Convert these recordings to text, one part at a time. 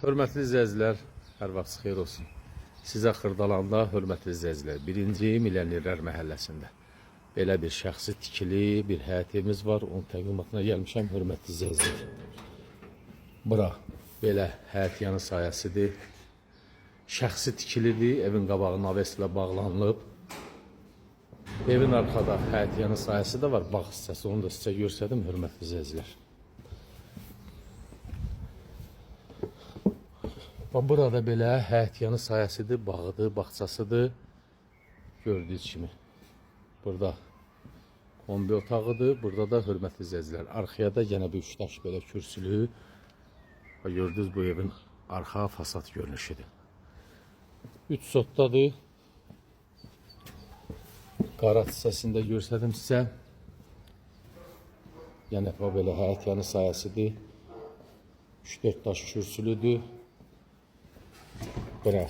Hörmətli izləyicilər, hər vaxt xeyir olsun. Sizə Xırdalanda, hörmətli izləyicilər, 1-ci Milyonerlər məhəlləsində belə bir şəxsi tikili bir həyət evimiz var. Onun təqdimatına gəlmişəm, hörmətli izləyicilər. Bura belə həyət yanı sayəsidir. Şəxsi tikilidir, evin qabağı naveslə bağlanılıb. Evin arxada həyət yanı sayəsi də var, bağ hissəsi, onu da sizə göstərdim, hörmətli izləyicilər. Burada belə həyət yanı sayəsidir, bağıdır, bağçasıdır. Gördüyünüz kimi. Burada kombi otağıdır. Burada da hörmətli izləyicilər. Arxaya da yenə bir 3 daş belə kürsülü. Gördünüz bu evin arxa fasad görünüşüdür. 3 sotdadır. Qarat hissəsində göstərdim sizə. Yəni belə həyət yanı sayəsidir. 3-4 daş kürsülüdür. Bura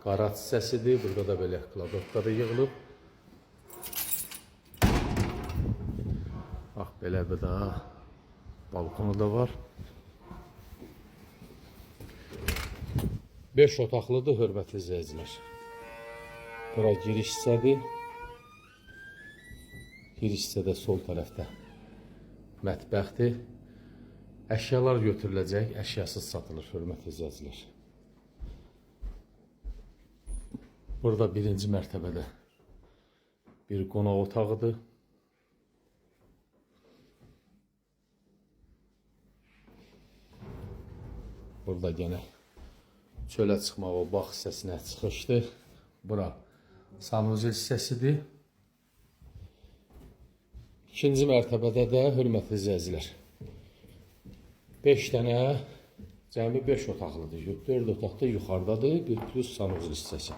qarat hissəsidir. Burada da belə kladokları yığılıb. Bax, belə bir daha balkonu da var. 5 otaqlıdır, hörmətli izləyicilər. Bura giriş hissədir. Giriş hissədə sol tərəfdə mətbəxdir. Əşyalar götürüləcək, əşyasız satılır, hörmətli izləyicilər. Burada 1-ci mərtəbədə bir qonaq otağıdır. Burada yenə çölə çıxmaq o bağ hissəsinə çıxışdır. Bura sanuzel hissəsidir. 2-ci mərtəbədə də hörmətli izləyicilər 5 dənə, cəmi 5 otaqlıdır. 4 otaqda yuxarıdadır, bir plus sanuzel hissəsi.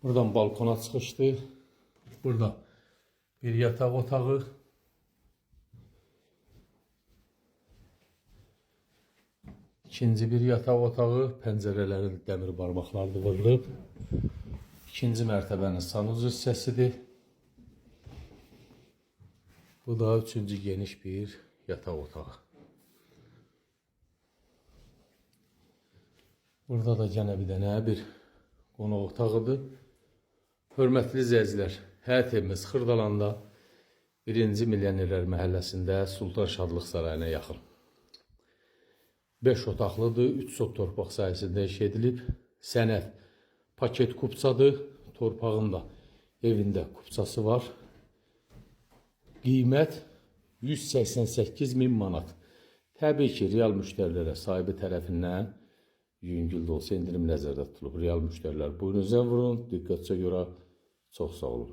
Buradan balkona çıxışdır. Burada bir yataq otağı. İkinci bir yataq otağı, pəncərələrin dəmir barmaqları vurulub. 2-ci mərtəbənin sanuzel hissəsidir. Bu da 3-cü geniş bir yataq otağı. Burada da yenə bir dənə bir qonaq otağıdır. Hörmətli izləyicilər, həyət evimiz Xırdalanda 1-ci Milyonerlər məhəlləsində Sultan Şadlıq Sarayına yaxın. 5 otaqlıdır, 3 sot torpaq sayəsində iş edilib. Sənəd paket kupçadır, torpağın da evində kupçası var. Qiymət 188.000 manat. Təbii ki, real müştərilərə sahibi tərəfindən yüngül də olsa indirim nəzərdə tutulub. Real müştərilər buyurun zəng vurun, diqqətcə görə çox sağ olun.